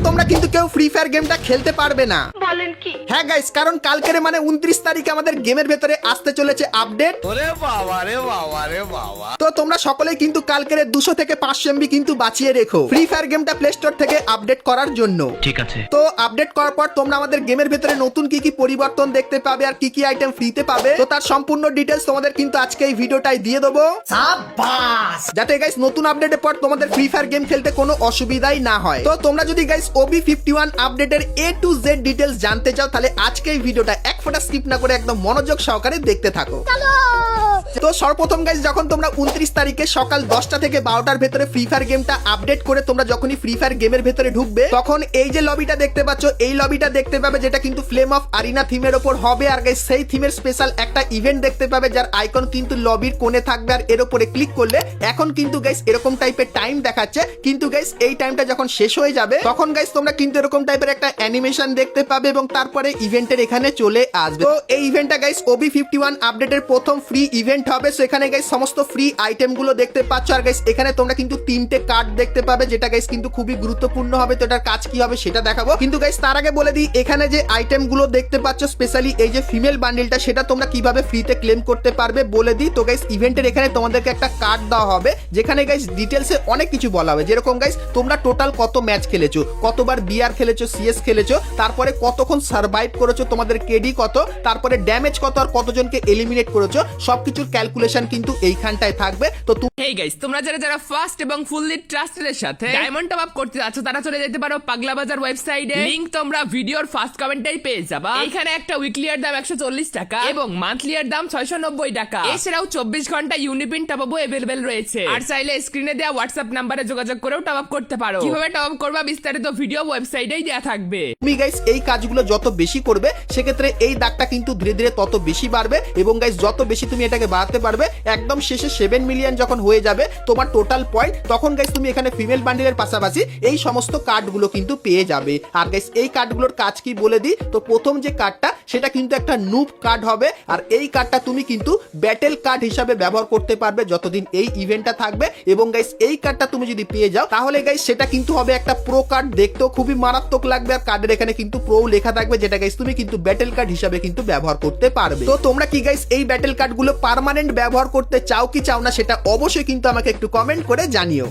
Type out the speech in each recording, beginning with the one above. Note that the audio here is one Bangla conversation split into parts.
তোমরা কিন্তু কেউ ফ্রি ফায়ার গেমটা খেলতে পারবে না। বলেন কি? হ্যাঁ গাইস, কারণ কালকের মানে 29 তারিখে আমাদের গেমের ভেতরে আসতে চলেছে আপডেট। ওরে বাবা রে বাবা রে বাবা। তো তোমরা সকলেই কিন্তু কালকের 200 থেকে 500 MB কিন্তু বাঁচিয়ে রেখো ফ্রি ফায়ার গেমটা প্লে স্টোর থেকে আপডেট করার জন্য। ঠিক আছে। তো আপডেট করার পর তোমরা আমাদের গেমের ভেতরে নতুন কি কি পরিবর্তন দেখতে পাবে আর কি কি আইটেম ফ্রিতে পাবে, তো তার সম্পূর্ণ ডিটেইলস তোমাদের কিন্তু আজকে এই ভিডিওটাই দিয়ে দেবো, যাতে গাইস নতুন আপডেটের পর তোমাদের ফ্রি ফায়ার গেম খেলতে কোনো অসুবিধাই না হয়। তো তোমরা যদি গাইস OB51 আপডেটের A to Z ডিটেইলস জানতে চাও তাহলে আজকে এই ভিডিওটা এক ফোঁটা স্কিপ না করে একদম মনোযোগ সহকারে দেখতে থাকো। তো সর্বপ্রথম গাইস, যখন তোমরা 29 তারিখে সকাল 10টা থেকে 12টার ভেতরে ফ্রি ফায়ার গেমটা আপডেট করে তোমরা যখনই ফ্রি ফায়ার গেমের ভেতরে ঢুকবে, তখন এই যে লবিটা দেখতে পাচ্ছ, এই লবিটা দেখতে পাবে যেটা কিন্তু ফ্লেম অফ আরিনা থিমের উপর হবে। আর গাইস সেই থিমের স্পেশাল একটা ইভেন্ট দেখতে পাবে যার আইকন কিন্তু লবির কোণে থাকবে। আর এর উপরে ক্লিক করলে এখন কিন্তু গাইস এরকম টাইপের টাইম দেখাচ্ছে, কিন্তু গাইস এই টাইমটা যখন শেষ হয়ে যাবে তখন গাইস তোমরা কিন্তু এরকম টাইপের একটা অ্যানিমেশন দেখতে পাবে এবং তারপরে ইভেন্টের এখানে চলে আসবে। তো এই ইভেন্টটা গাইস OB51 আপডেটের প্রথম ফ্রি ইভেন্ট হবে। সো এখানে গাইস সমস্ত ফ্রি আইটেম গুলো দেখতে পাচ্ছ। আর গাইস এখানে তোমরা কিন্তু 3টে কার্ড দেখতে পাবে, যেটা গাইস কিন্তু খুবই গুরুত্বপূর্ণ হবে। তো এটার কাজ কি হবে সেটা দেখাবো, কিন্তু গাইস তার আগে বলে দিই, এখানে যে আইটেম গুলো দেখতে পাচ্ছ স্পেশালি এই যে ফিমেল বান্ডিলটা, সেটা তোমরা কিভাবে ফ্রিতে ক্লেম করতে পারবে বলে দিই। তো গাইস ইভেন্টের এখানে তোমাদেরকে একটা কার্ড দেওয়া হবে, যেখানে গাইস ডিটেলসে অনেক কিছু বলা হবে, যেরকম গাইস তোমরা টোটাল কত ম্যাচ খেলেছো, কতবার বিআর খেলেছো, সিএস খেলেছো, তারপরে কতক্ষণ সার্ভাইভ করেছো, তোমাদের কেডি কত, তারপরে ড্যামেজ কত, আর কতজনকে এলিমিনেট করেছো, সবকিছুর ক্যালকুলেশন কিন্তু এইখানটায় থাকবে। তো হেই গাইস, তোমরা যারা ফার্স্ট এবং ফুললি ট্রাস্টেড এর সাথে ডায়মন্ড টপ আপ করতে যাচ্ছ, তারা চলে যেতে পারো পাগলা বাজার ওয়েবসাইটে। লিংক তোমরা ভিডিওর ফার্স্ট কমেন্টেই পেয়ে যাবা। এখানে একটা উইকলি এর দাম 140 টাকা এবং মান্থলি এর দাম 690 টাকা। এছাড়াও 24 ঘন্টা ইউনিপিন টপ আপও अवेलेबल রয়েছে। আর চাইলে স্ক্রিনে দেওয়া হোয়াটসঅ্যাপ নম্বরে যোগাযোগ করেও টপ আপ করতে পারো। কিভাবে টপ আপ করবা বিস্তারিত ভিডিও ওয়েবসাইটেই দেয়া থাকবে। তুমি গাইস এই কাজগুলো যত বেশি করবে, সেক্ষেত্রে এই দাগটা কিন্তু ধীরে ধীরে তত বেশি বাড়বে এবং গাইস যত বেশি তুমি এটাকে বাড়াতে পারবে, একদম শেষে 7 মিলিয়ন যখন হয়ে যাবে তোমার টোটাল পয়েন্ট, তখন গাইস তুমি এখানে ফিমেল বান্ডিলের পাশাপাশি এই সমস্ত কার্ডগুলো কিন্তু পেয়ে যাবে। আর গাইস এই কার্ডগুলোর কাজ কি বলে দিই, তো প্রথম যে কার্ডটা সেটা কিন্তু একটা নুব কার্ড হবে। আর এই কার্ডটা তুমি কিন্তু ব্যাটেল কার্ড হিসাবে ব্যবহার করতে পারবে যতদিন এই ইভেন্টটা থাকবে। এবং গাইস এই কার্ডটা তুমি যদি পেয়ে যাও তাহলে গাইস সেটা কিন্তু হবে একটা প্রো কার্ড, দেখতেও খুবই মারাত্মক লাগবে। আর কার্ডের এখানে কিন্তু প্রো লেখা থাকবে, যেটা গাইস তুমি কিন্তু ব্যাটেল কার্ড হিসাবে কিন্তু ব্যবহার করতে পারবে। তো তোমরা কি গাইস এই ব্যাটেল কার্ডগুলো পার্মানেন্ট ব্যবহার করতে চাও কি চাও না, সেটা অবশ্যই কিন্তু আমাকে একটু কমেন্ট করে জানিও।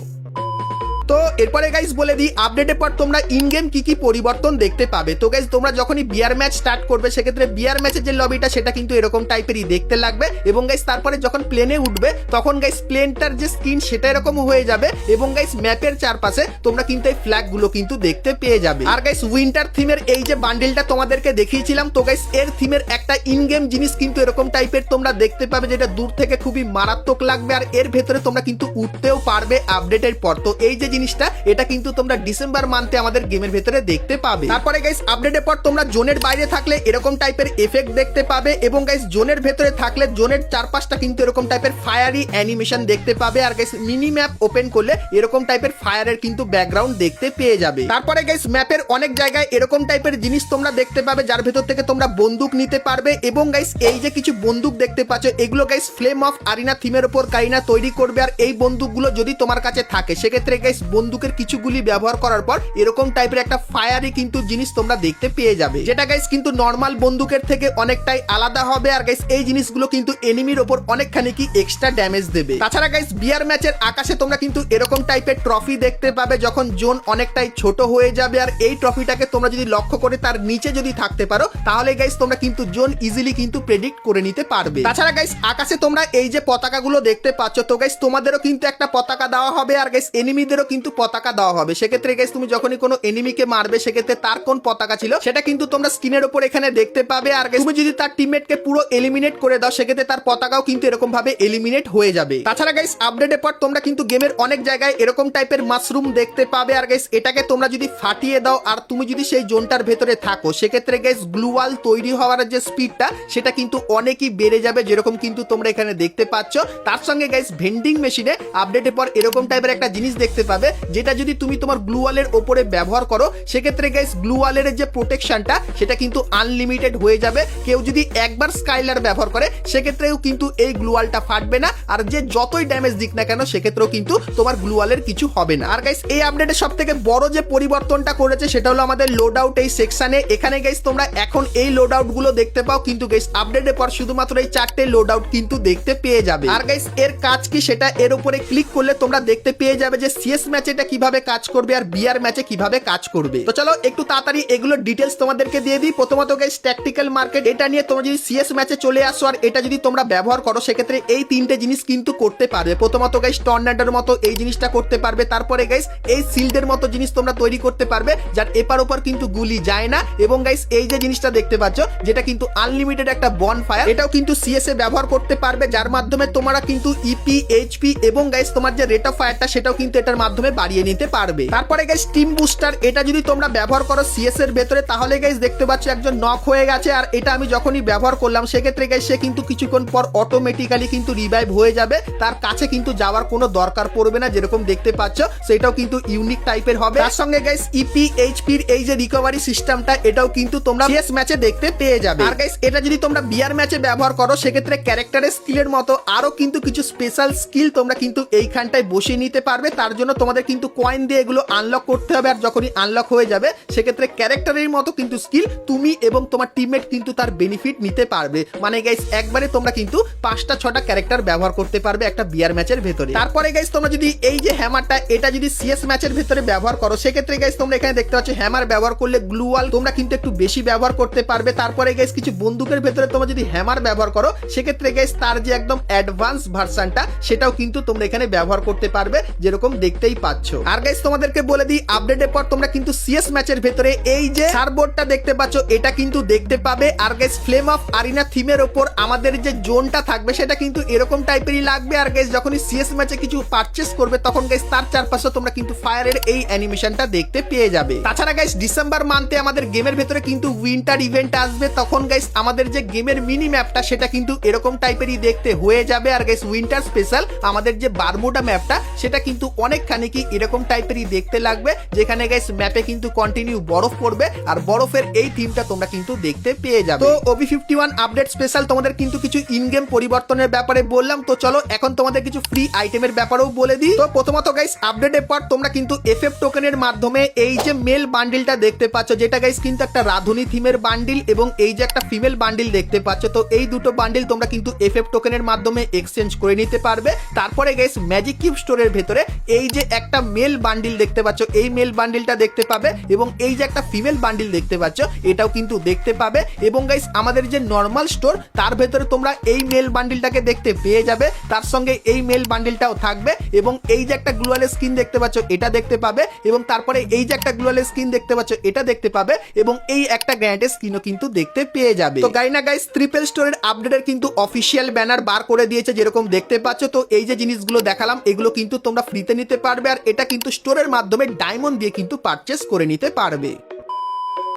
তো এরপরে গাইস বলে দিই, আপডেটের পর তোমরা ইন গেম কি কি পরিবর্তন দেখতে পাবে। তো গাইস তোমরা যখনই বিয়ার ম্যাচ স্টার্ট করবে, সেক্ষেত্রে বিয়ার ম্যাচের যে লবিটা সেটা কিন্তু এরকম টাইপেরই দেখতে লাগবে। এবং গাইস তারপরে যখন প্লেনে উঠবে তখন গাইস প্লেনটার যে স্ক্রিন সেটা এরকম হয়ে যাবে। এবং গাইস ম্যাপের চারপাশে তোমরা কিন্তু এই ফ্ল্যাগ গুলো কিন্তু দেখতে পেয়ে যাবে। আর গাইস উইন্টার থিমের এই যে বান্ডেলটা তোমাদেরকে দেখিয়েছিলাম, তো গাইস এর থিমের একটা ইন গেম জিনিস কিন্তু এরকম টাইপের তোমরা দেখতে পাবে, যেটা দূর থেকে খুবই মারাত্মক লাগবে। আর এর ভেতরে তোমরা কিন্তু উঠতেও পারবে আপডেটের পর। তো এই যে জিনিসটা, এটা কিন্তু তোমরা ডিসেম্বর মান্থে আমাদের গেমের ভেতরে দেখতে পাবে। তারপরে গাইস আপডেটের পর তোমরা জোনের বাইরে থাকলে এরকম টাইপের এফেক্ট দেখতে পাবে এবং গাইস জোনের ভেতরে থাকলে জোনের চারপাশটা কিন্তু এরকম টাইপের ফায়ারি অ্যানিমেশন দেখতে পাবে। আর গাইস মিনি ম্যাপ ওপেন করলে এরকম টাইপের ফায়ারের কিন্তু ব্যাকগ্রাউন্ড দেখতে পেয়ে যাবে। তারপরে গাইস ম্যাপের অনেক জায়গায় এরকম টাইপের জিনিস তোমরা দেখতে পাবে, যার ভেতর থেকে তোমরা বন্দুক নিতে পারবে। এবং গাইস এই যে কিছু বন্দুক দেখতে পাচ্ছ, এগুলো গাইস ফ্লেম অফ আরিনা থিমের উপর কারিনা তৈরি করবে। আর এই বন্দুকগুলো যদি তোমার কাছে থাকে, সেক্ষেত্রে গাইস বন্দুকের কিছুগুলি ব্যবহার করার পর এরকম টাইপের একটা ফায়ারি কিন্তু জিনিস তোমরা দেখতে পেয়ে যাবে, যেটা গাইস কিন্তু নরমাল বন্দুকের থেকে অনেকটাই আলাদা হবে। আর গাইস এই জিনিসগুলো কিন্তু এনিমির উপর অনেকখানি কি এক্সট্রা ড্যামেজ দেবে। তাছাড়া গাইস বিয়ার ম্যাচের আকাশে তোমরা কিন্তু এরকম টাইপের ট্রফি দেখতে পাবে যখন জোন অনেকটাই ছোট হয়ে যাবে। আর এই ট্রফিটাকে তোমরা যদি লক্ষ্য করে তার নিচে যদি থাকতে পারো, তাহলে গাইস তোমরা কিন্তু জোন ইজিলি কিন্তু প্রেডিক্ট করে নিতে পারবে। তাছাড়া গাইস আকাশে তোমরা এই যে পতাকাগুলো দেখতে পাচ্ছ, তো গাইস তোমাদেরও কিন্তু একটা পতাকা দেওয়া হবে। আর গাইস এনিমিদেরও কিন্তু পতাকা দেওয়া হবে। সেক্ষেত্রে গাইস তুমি যখনই কোনো এনিমিকে মারবে, সেক্ষেত্রে তার কোন পতাকা ছিল সেটা কিন্তু তোমরা স্ক্রিনের উপর এখানে দেখতে পাবে। আর তুমি যদি তার টিমমেটকে পুরো এলিমিনেট করে দাও, সেক্ষেত্রে তার পতাকাও কিন্তু এরকম ভাবে এলিমিনেট হয়ে যাবে। তাছাড়া গাইস আপডেটের পর তোমরা কিন্তু গেমের অনেক জায়গায় এরকম টাইপের মাশরুম দেখতে পাবে। আর গাইস এটাকে তোমরা যদি ফাটিয়ে দাও আর তুমি যদি সেই জোনটার ভেতরে থাকো, সেক্ষেত্রে গাইস গ্লুয়াল তৈরি হওয়ার যে স্পিডটা সেটা কিন্তু অনেকই বেড়ে যাবে, যেরকম কিন্তু তোমরা এখানে দেখতে পাচ্ছ। তার সঙ্গে গাইস ভেন্ডিং মেশিনে আপডেটের পর এরকম টাইপের একটা জিনিস দেখতে পাবে, যাবে, যেটা যদি তুমি তোমার গ্লু ওয়ালের ওপরে ব্যবহার করো সেক্ষেত্রে গাইস গ্লু ওয়ালের যে প্রোটেকশনটা সেটা কিন্তু আনলিমিটেড হয়ে যাবে। কেউ যদি একবার স্কাইলার ব্যবহার করে সেক্ষেত্রেও কিন্তু এই গ্লু ওয়ালটা ফাটবে না, আর যে যতই ড্যামেজ দিক না কেন সেক্ষেত্রেও কিন্তু তোমার গ্লু ওয়ালের কিছু হবে না। আর গাইস এই আপডেটে সব থেকে বড় যে পরিবর্তনটা করেছে সেটা হলো আমাদের লোড আউট এই সেকশনে। এখানে গাইস তোমরা এখন এই লোড আউট গুলো দেখতে পাও, কিন্তু গাইস আপডেটের পর শুধুমাত্র এই 4টে লোড আউট কিন্তু দেখতে পেয়ে যাবে। আর গাইস এর কাজ কি সেটা এর উপরে ক্লিক করলে তোমরা দেখতে পেয়ে যাবে যে সিএস ম্যাচে এটা কিভাবে কাজ করবে আর বিআর ম্যাচে কিভাবে কাজ করবে। তো চলো একটু তাড়াতাড়ি এগুলো ডিটেলস তোমাদেরকে দিয়ে দিই। প্রথমত গাইস ট্যাকটিক্যাল মার্কেট, এটা নিয়ে তোমরা যদি সিএস ম্যাচে চলে আসো আর এটা যদি তোমরা ব্যবহার করো সেক্ষেত্রে এই 3টে জিনিস কিন্তু করতে পারবে। প্রথমত গাইস টর্নেডোর মতো এই জিনিসটা করতে পারবে, তারপরে গাইস এই শিল্ডের মতো জিনিস তোমরা তৈরি করতে পারবে যার এপার ওপর কিন্তু গুলি যায় না, এবং গাইস এই যে জিনিসটা দেখতে পাচ্ছ যেটা কিন্তু আনলিমিটেড একটা বন ফায়ার, এটাও কিন্তু সিএস এ ব্যবহার করতে পারবে, যার মাধ্যমে তোমরা কিন্তু ইপি এইচপি এবং গাইস তোমার যে রেট অফ ফায়ারটা সেটাও কিন্তু এটার মাধ্যমে বাড়িয়ে নিতে পারবে। তারপরে গাইস টিম বুস্টার, এটা যদি তোমরা ব্যবহার করো সিএস এর ভেতরে তাহলে গাইস দেখতে পাচ্ছ একজন নক হয়ে গেছে, আর এটা আমি যখনই ব্যবহার করলাম সেক্ষেত্রে গাইস সে কিন্তু কিছুক্ষণ পর অটোমেটিক্যালি কিন্তু রিভাইভ হয়ে যাবে, তার কাছে কিন্তু যাওয়ার কোনো দরকার পড়বে না, যেরকম দেখতে পাচ্ছ সেটাও কিন্তু ইউনিক টাইপের হবে। তার সঙ্গে গাইস ইপি এইচপি এর এই যে রিকভারি সিস্টেমটা এটাও কিন্তু তোমরা সিএস ম্যাচে দেখতে পেয়ে যাবে। আর গাইস এটা যদি তোমরা বিআর ম্যাচে ব্যবহার করো সেক্ষেত্রে ক্যারেক্টারের স্কিলের মতো আরো কিন্তু কিছু স্পেশাল স্কিল তোমরা কিন্তু এইখানটায় বসিয়ে নিতে পারবে। তার জন্য তোমাদের কিন্তু কয়েন দিয়ে এগুলো আনলক করতে হবে, আর যখনই আনলক হয়ে যাবে সেক্ষেত্রে ক্যারেক্টারের মতো কিন্তু স্কিল তুমি এবং তোমার টিমমেট কিন্তু তার বেনিফিট নিতে পারবে। মানে গাইস একবারে তোমরা কিন্তু 5টা 6টা ক্যারেক্টার ব্যবহার করতে পারবে একটা বিআর ম্যাচের ভেতরে। তারপরে গাইস তোমরা যদি এই যে হ্যামারটা এটা যদি সিএস ম্যাচের ভেতরে ব্যবহার করো সেক্ষেত্রে গাইস তোমরা এখানে দেখতে পাচ্ছ হ্যামার ব্যবহার করলে গ্লু ওয়াল তোমরা কিন্তু একটু বেশি ব্যবহার করতে পারবে। তারপরে গাইস কিছু বন্দুকের ভেতরে তোমরা যদি হ্যামার ব্যবহার করো সেক্ষেত্রে গাইস তার যে একদম অ্যাডভান্স ভার্সনটা সেটাও কিন্তু তোমরা এখানে ব্যবহার করতে পারবে, যেরকম দেখতেই পাচ্ছ। আর গাইস তোমাদেরকে বলে দিই আপডেটের পর তোমরা কিন্তু সিএস ম্যাচের ভেতরে এই যে সার্বোর্ডটা দেখতে পাচ্ছ এটা কিন্তু দেখতে পাবে। আর গাইস ফ্লেম অফ আরিনা থিমের উপর আমাদের যে জোনটা থাকবে সেটা কিন্তু এরকম টাইপেরই লাগবে। আর গাইস যখনই সিএস ম্যাচে কিছু পারচেস করবে তখন গাইস তার চারপাশে তোমরা কিন্তু ফায়ারের এই অ্যানিমেশনটা দেখতে পেয়ে যাবে। তাছাড়া গাইস ডিসেম্বর মান্থে আমাদের গেমের ভেতরে কিন্তু উইন্টার ইভেন্ট আসবে, তখন গাইস আমাদের যে গেমের মিনি ম্যাপটা সেটা কিন্তু এরকম টাইপেরই দেখতে হয়ে যাবে। আর গাইস উইন্টার স্পেশাল আমাদের যে বারমুডা ম্যাপটা সেটা কিন্তু অনেকখানি কি এরকম টাইপেরই দেখতে লাগবে, যেখানে গাইস ম্যাপে কিন্তু কন্টিনিউ বরফ পড়বে আর বরফের এই থিমটা তোমরা কিন্তু দেখতে পেয়ে যাবে। তো OB51 আপডেট স্পেশাল তোমাদের কিন্তু কিছু ইন গেম পরিবর্তনের ব্যাপারে বললাম, তো চলো এখন তোমাদের কিছু ফ্রি আইটেমের ব্যাপারেও বলে দিই। তো প্রথমত গাইস আপডেটের পর তোমরা কিন্তু এফএফ টোকেনের মাধ্যমে এই যে মেল বান্ডিলটা দেখতে পাচ্ছ যেটা গাইস কিন্তু একটা রাধুনী থিমের বান্ডিল এবং এই যে একটা ফিমেল বান্ডিল দেখতে পাচ্ছ, তো এই দুটো বান্ডিল তোমরা কিন্তু এফএফ টোকেনের মাধ্যমে এক্সচেঞ্জ করে নিতে পারবে। তারপরে গাইস ম্যাজিক কিউব স্টোরের ভেতরে এই যে একটা মেল বান্ডিল দেখতে পাচ্ছ এই মেল বান্ডিলটা দেখতে পাবে, এবং এই যে একটা ফিমেল বান্ডিল দেখতে পাচ্ছ এটাও কিন্তু দেখতে পাবে। এবং গাইস আমাদের যে নর্মাল স্টোর তার ভেতরে তোমরা এই মেল বান্ডিলটাকে দেখতে পেয়ে যাবে, তার সঙ্গে এই মেল বান্ডিলটাও থাকবে, এবং এই যে একটা গ্লোয়াল স্কিন দেখতে পাচ্ছ এটা দেখতে পাবে, এবং তারপরে এই যে একটা গ্লোয়াল স্কিন দেখতে পাচ্ছ এটা দেখতে পাবে, এবং এই একটা গ্র্যান্ড স্কিনও কিন্তু দেখতে পেয়ে যাবে। তো গাইনা গাইস ট্রিপল স্টোরের আপডেটের কিন্তু অফিসিয়াল ব্যানার বার করে দিয়েছে যেরকম দেখতে পাচ্ছ। তো এই যে জিনিসগুলো দেখালাম এগুলো কিন্তু তোমরা ফ্রিতে নিতে পারবে, আর এটা কিন্তু স্টোরের মাধ্যমে ডায়মন্ড দিয়ে কিন্তু পারচেস করে নিতে পারবে।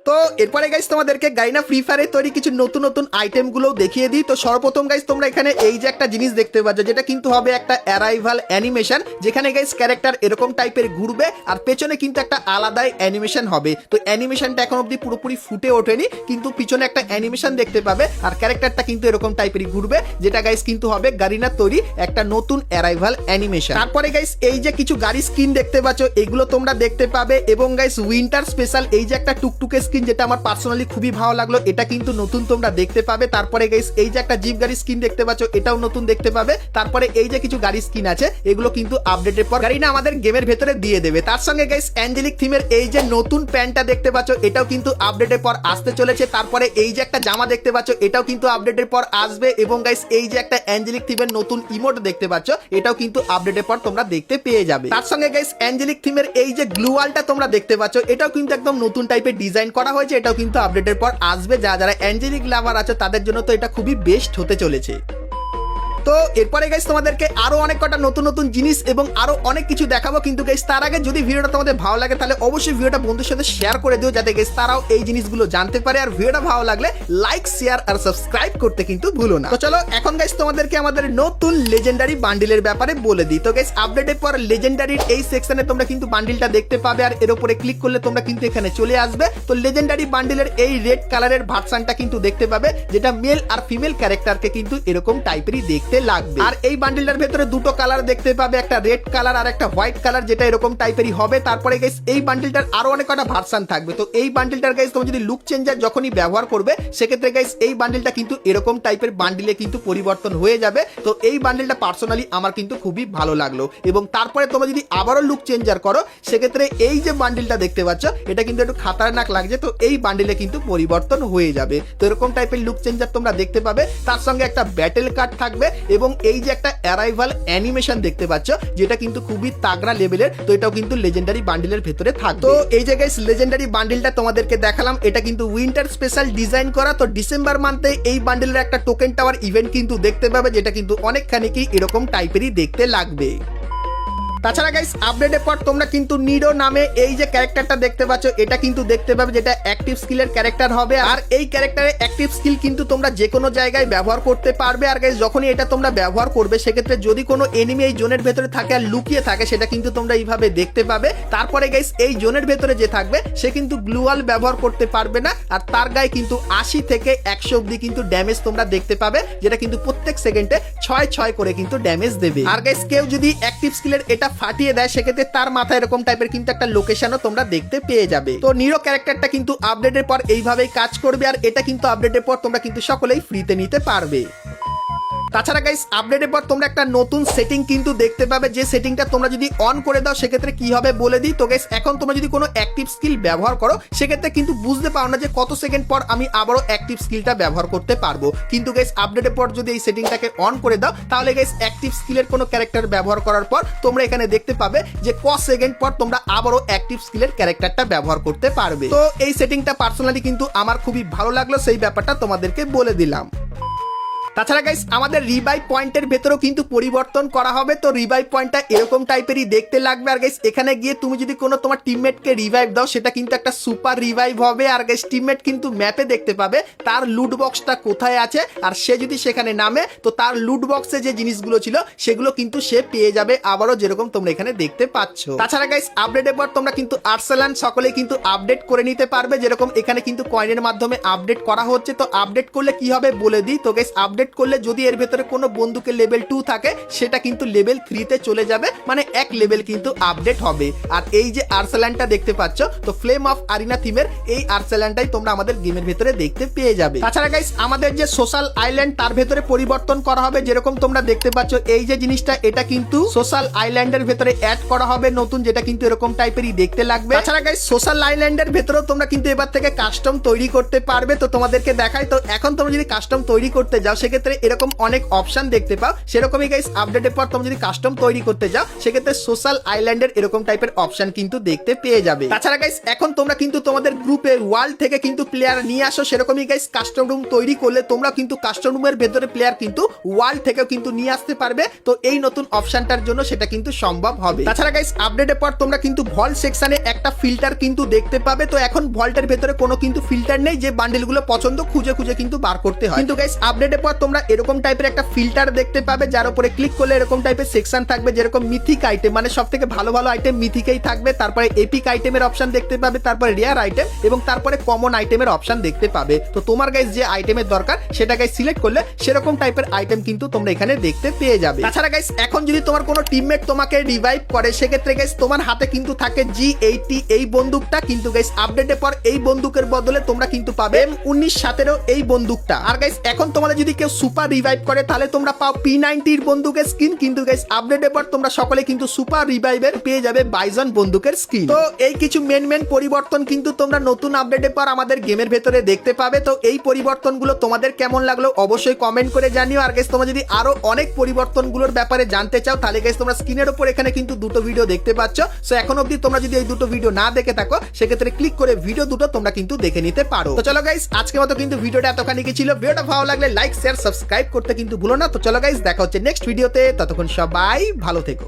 তো এরপরে গাইস তোমাদেরকে গাইনা ফ্রি ফায়ারে তৈরি কিছু নতুন নতুন আইটেম গুলো দেখিয়ে দিই। তো সর্বপ্রথম গাইস তোমরা এখানে এই যে একটা জিনিস দেখতে পাচ্ছ যেটা কিন্তু হবে একটা অ্যারাইভাল অ্যানিমেশন, যেখানে গাইস ক্যারেক্টার এরকম টাইপের ঘুরবে আর পেছনে কিন্তু একটা আলাদাই অ্যানিমেশন হবে। তো অ্যানিমেশনটা এখন অবধি পুরোপুরি ফুটে ওঠেনি, কিন্তু পিছনে একটা অ্যানিমেশন দেখতে পাবে আর ক্যারেক্টারটা কিন্তু এরকম টাইপেরই ঘুরবে, যেটা গাইস কিন্তু হবে গারিনার তৈরি একটা নতুন অ্যারাইভাল অ্যানিমেশন। তারপরে গাইস এই যে কিছু গাড়ি স্কিন দেখতে পাচ্ছ এগুলো তোমরা দেখতে পাবে, এবং গাইস উইন্টার স্পেশাল এই যে একটা টুকটুকে স্কিন যেটা আমার পার্সোনালি খুবই ভালো লাগলো এটা কিন্তু নতুন তোমরা দেখতে পাবে। তারপরে গাইস এই যে একটা জিপ গাড়ি স্কিন দেখতে পাচ্ছ এটাও নতুন দেখতে পাবে। তারপরে এই যে কিছু গাড়ি স্কিন আছে এগুলো কিন্তু আপডেটের পর গাড়ি না আমাদের গেমের ভেতরে দিয়ে দেবে। তার সঙ্গে গাইস অ্যাঞ্জেলিক থিমের এই যে নতুন প্যান্টটা দেখতে পাচ্ছ এটাও কিন্তু আপডেটের পর আসতে চলেছে। তারপরে এই যে একটা জামা দেখতে পাচ্ছ এটাও কিন্তু আপডেটের পর আসবে, এবং গাইস এই যে একটা অ্যাঞ্জেলিক থিমের নতুন ইমোট দেখতে পাচ্ছ এটাও কিন্তু আপডেটের পর তোমরা দেখতে পেয়ে যাবে। তার সঙ্গে গাইস অ্যাঞ্জেলিক থিমের এই যে গ্লু ওয়ালটা তোমরা দেখতে পাচ্ছ এটাও কিন্তু একদম নতুন টাইপের ডিজাইন করা হয়েছে, এটাও কিন্তু আপডেটের পর আসবে। যারা অ্যাঞ্জেলিক লাভার আছে তাদের জন্য তো এটা খুবই বেস্ট হতে চলেছে। তো এরপরে গাইস তোমাদেরকে আরো অনেক কটা নতুন নতুন জিনিস এবং আরো অনেক কিছু দেখাবো, কিন্তু গাইস তার আগে যদি ভিডিওটা তোমাদের ভালো লাগে তাহলে অবশ্যই ভিডিওটা বন্ধুদের সাথে শেয়ার করে দিও, যাতে গাইস তারাও এই জিনিসগুলো জানতে পারে। আর ভিডিওটা ভালো লাগলে লাইক, শেয়ার আর সাবস্ক্রাইব করতে কিন্তু ভুলো না। তো চলো এখন গাইস তোমাদেরকে আমাদের নতুন লেজেন্ডারি বান্ডিলের ব্যাপারে বলে দিই। তো গাইস আপডেটের পর লেজেন্ডারির এই সেকশনে তোমরা কিন্তু বান্ডিলটা দেখতে পাবে, আর এর উপরে ক্লিক করলে তোমরা কিন্তু এখানে চলে আসবে। তো লেজেন্ডারি বান্ডিলের এই রেড কালারের ভার্সনটা কিন্তু দেখতে পাবে, যেটা মেল আর ফিমেল ক্যারেক্টারকে কিন্তু এরকম টাইপেরই দেখতে লাগবে। আর এই বান্ডিলটার ভেতরে দুটো কালার দেখতে পাবে, একটা রেড কালার আর একটা হোয়াইট কালার, যেটা এরকম টাইপেরই হবে। তারপরে গাইস এই বান্ডিলটার আরো অনেক কটা ভার্সন থাকবে। তো এই বান্ডিলটার গাইস তোমরা যদি লুক চেঞ্জার যখনই ব্যবহার করবে, সেক্ষেত্রে গাইস এই বান্ডিলটা কিন্তু এরকম টাইপের বান্ডিলে কিন্তু পরিবর্তন হয়ে যাবে। তো এই বান্ডিলটা পার্সোনালি আমার কিন্তু খুবই ভালো লাগলো। এবং তারপরে তোমরা যদি আবারও লুক চেঞ্জার করো, সেক্ষেত্রে এই যে বান্ডিলটা দেখতে পাচ্ছ, এটা কিন্তু একটু খাতারনাক লাগছে। তো এই বান্ডিলে কিন্তু পরিবর্তন হয়ে যাবে। তো এরকম টাইপের লুক চেঞ্জার তোমরা দেখতে পাবে। তার সঙ্গে একটা ব্যাটেল কার্ড থাকবে এবং এই যে একটা অ্যারাইভাল অ্যানিমেশন দেখতে পাচ্ছ, যেটা কিন্তু খুবই তাগড়া লেভেলের। তো এটাও কিন্তু লেজেন্ডারি বান্ডিলের ভেতরে থাকবে। তো এই যে গাইস লেজেন্ডারি বান্ডিলটা তোমাদেরকে দেখালাম, এটা কিন্তু উইন্টার স্পেশাল ডিজাইন করা। তো ডিসেম্বর মান্থে এই বান্ডিলের একটা টোকেন টাওয়ার ইভেন্ট কিন্তু দেখতে পাবে, যেটা কিন্তু অনেকখানি কি এরকম টাইপেরই দেখতে লাগবে। তাছাড়া গাইস আপডেটের পর তোমরা কিন্তু নিডো নামে এই যে ক্যারেক্টারটা দেখতে পাচ্ছ, এটা কিন্তু দেখতে পাবে, যেটা অ্যাক্টিভ স্কিলের ক্যারেক্টার হবে। আর এই ক্যারেক্টারের অ্যাক্টিভ স্কিল কিন্তু তোমরা যে কোনো জায়গায় ব্যবহার করতে পারবে। আর গাইস যখনই এটা তোমরা ব্যবহার করবে, সেক্ষেত্রে যদি কোনো এনিমি এই জোনের ভেতরে থাকে আর লুকিয়ে থাকে, সেটা কিন্তু তোমরা এইভাবে দেখতে পাবে। তারপরে গাইস এই জোনের ভেতরে যে থাকবে, সে কিন্তু গ্লুয়াল ব্যবহার করতে পারবে না। আর তার গায়ে কিন্তু 80 থেকে 100 অব্দি কিন্তু ড্যামেজ তোমরা দেখতে পাবে, যেটা কিন্তু প্রত্যেক সেকেন্ডে 6 করে কিন্তু ড্যামেজ দেবে। আর গাইস কেউ যদি অ্যাক্টিভ স্কিলের এটা ফাটিয়ে দেয়, সেক্ষেত্রে তার মাথায় এরকম টাইপের কিন্তু একটা লোকেশনও তোমরা দেখতে পেয়ে যাবে। তো নিরো ক্যারেক্টারটা কিন্তু আপডেটের পর এইভাবেই কাজ করবে, আর এটা কিন্তু আপডেটের পর তোমরা কিন্তু সকলেই ফ্রিতে নিতে পারবে। তাছাড়া গাইস আপডেটের পর তোমরা একটা নতুন সেটিং কিন্তু দেখতে পাবে, যে সেটিংটা তোমরা যদি অন করে দাও, সেক্ষেত্রে কি হবে বলে দিই। তো গাইস এখন তোমরা যদি কোনো অ্যাক্টিভ স্কিল ব্যবহার করো, সেক্ষেত্রে কিন্তু বুঝতে পারো না যে কত সেকেন্ড পর আমি আবারও অ্যাক্টিভ স্কিলটা ব্যবহার করতে পারবো। কিন্তু গাইস আপডেটের পর যদি এই সেটিংটাকে অন করে দাও, তাহলে গাইস অ্যাক্টিভ স্কিলের কোনো ক্যারেক্টার ব্যবহার করার পর তোমরা এখানে দেখতে পাবে যে কত সেকেন্ড পর তোমরা আবারও অ্যাক্টিভ স্কিলের ক্যারেক্টারটা ব্যবহার করতে পারবে। তো এই সেটিংটা পার্সোনালি কিন্তু আমার খুবই ভালো লাগলো, সেই ব্যাপারটা তোমাদেরকে বলে দিলাম। তাছাড়া গাইস আমাদের রিভাইভ পয়েন্টের ভেতরেও কিন্তু পরিবর্তন করা হবে। তো রিভাইভ পয়েন্টটা এরকম টাইপেরই দেখতে লাগবে। আর গাইস এখানে গিয়ে তুমি যদি কোনো তোমার টিমমেটকে রিভাইভ দাও, সেটা কিন্তু একটা সুপার রিভাইভ হবে। আর গাইস টিমমেট কিন্তু ম্যাপে দেখতে পাবে তার লুট বক্সটা কোথায় আছে, আর সে যদি সেখানে নামে, তো তার লুট বক্সে যে জিনিসগুলো ছিল সেগুলো কিন্তু সে পেয়ে যাবে আবারও, যেরকম তোমরা এখানে দেখতে পাচ্ছ। তাছাড়া গাইস আপডেটের পর তোমরা কিন্তু আর্সেলান সকলে কিন্তু আপডেট করে নিতে পারবে, যেরকম এখানে কিন্তু কয়েনের মাধ্যমে আপডেট করা হচ্ছে। তো আপডেট করলে কি হবে বলে দিই। তো গাইস আপডেট করলে যদি এর ভেতরে কোনো বন্দুকের লেভেল 2 থাকে, সেটা কিন্তু লেভেল 3 তে চলে যাবে, মানে এক লেভেল কিন্তু আপডেট হবে। আর এই যে আর্সেলানটা দেখতে পাচ্ছ, তো ফ্লেম অফ আরিনা থিমের এই আর্সেলানটাই তোমরা আমাদের গেমের ভেতরে দেখতে পেয়ে যাবে। তাছাড়া গাইস আমাদের যে সোশ্যাল আইল্যান্ড, তার ভেতরে পরিবর্তন করা হবে। যেরকম তোমরা দেখতে পাচ্ছ এই যে জিনিসটা, এটা কিন্তু সোশ্যাল আইল্যান্ডের ভেতরে অ্যাড করা হবে নতুন, যেটা কিন্তু এরকম টাইপেরই দেখতে লাগবে। তাছাড়া গাইস সোশ্যাল আইল্যান্ডের ভেতরেও তোমরা কিন্তু এবার থেকে কাস্টম তৈরি করতে পারবে। তো তোমাদেরকে দেখাই, তো এখন তোমরা যদি কাস্টম তৈরি করতে যাও, সেক্ষেত্রে এরকম অনেক অপশন দেখতে পাও। সেরকমই গাইস আপডেটের পর তোমরা যদি কাস্টম তৈরি করতে যাও, সেক্ষেত্রে সোশ্যাল আইল্যান্ডের এরকম টাইপের অপশন কিন্তু দেখতে পেয়ে যাবে। তাছাড়া গাইস এখন তোমরা কিন্তু তোমাদের গ্রুপে ওয়ার্ল্ড থেকে কিন্তু প্লেয়ার নিয়ে আসো, সেরকমই গাইস কাস্টম রুম তৈরি করলে তোমরা কিন্তু কাস্টম রুমের ভেতরে প্লেয়ার কিন্তু ওয়ার্ল্ড থেকেও কিন্তু নিয়ে আসতে পারবে। তো এই নতুন অপশনটার জন্য সেটা কিন্তু সম্ভব হবে। তাছাড়া গাইস আপডেটের পর তোমরা কিন্তু ভল্ট সেকশনে একটা ফিল্টার কিন্তু দেখতে পাবে। তো এখন ভল্টের ভেতরে কোনো কিন্তু ফিল্টার নেই, যে বান্ডেলগুলো পছন্দ খুঁজে খুঁজে কিন্তু বার করতে হয়। কিন্তু গাইস আপডেটের পর তোমরা এরকম টাইপের একটা ফিল্টার দেখতে পাবে, যার উপরে ক্লিক করলে এরকম টাইপের সেকশন থাকবে, যেরকম মিথিক আইটেম, মানে সব থেকে ভালো ভালো আইটেম মিথিকেই থাকবে। তারপরে এপিক আইটেমের অপশন দেখতে পাবে, তারপরে রেয়ার আইটেম এবং তারপরে কমন আইটেমের অপশন দেখতে পাবে। তো তোমার গাইস যে আইটেমের দরকার, সেটা গাইস সিলেক্ট করলে সেরকম টাইপের আইটেম কিন্তু তোমরা এখানে দেখতে পেয়ে যাবে। তাছাড়া গাইস এখন যদি তোমার কোনো টিমমেট তোমাকে রিভাইভ করে, সেক্ষেত্রে গাইস তোমার হাতে কিন্তু থাকে G80 এই বন্দুকটা, কিন্তু গাইস আপডেটের পর এই বন্দুকের বদলে তোমরা কিন্তু পাবে M1917 এই বন্দুকটা। আর গাইস এখন তোমাদের যদি কেউ সুপার রিভাইভ করে, তাহলে তোমরা পাও P90 বন্দুকের স্কিন, কিন্তু গাইস আপডেটের পর তোমরা সকলে কিন্তু সুপার রিভাইভের পেয়ে যাবে বাইজন বন্দুকের স্কিন। তো এই কিছু মেন পরিবর্তন কিন্তু তোমরা নতুন আপডেটের পর আমাদের গেমের ভেতরে দেখতে পাবে। তো এই পরিবর্তনগুলো তোমাদের কেমন লাগলো অবশ্যই কমেন্ট করে জানিও। আর গাইস তোমরা যদি আরো অনেক পরিবর্তনগুলোর ব্যাপারে জানতে চাও, তাহলে গাইস তোমরা স্ক্রিনের উপর এখানে কিন্তু দুটো ভিডিও দেখতে পাচ্ছ। সো এখন অবধি তোমরা যদি এই দুটো ভিডিও না দেখে থাকো, সেক্ষেত্রে ক্লিক করে ভিডিও দুটো তোমরা কিন্তু দেখে নিতে পারো। তো চলো গাইস আজকের মতো কিন্তু ভিডিওটা এতখানি ছিল। ভিডিওটা ভালো লাগলে লাইক, শেয়ার, শেয়ার সাবস্ক্রাইব করতে কিন্তু ভুলো না। তো চলো গাইস, দেখা হচ্ছে নেক্সট ভিডিওতে, ততক্ষণ সবাই ভালো থেকো।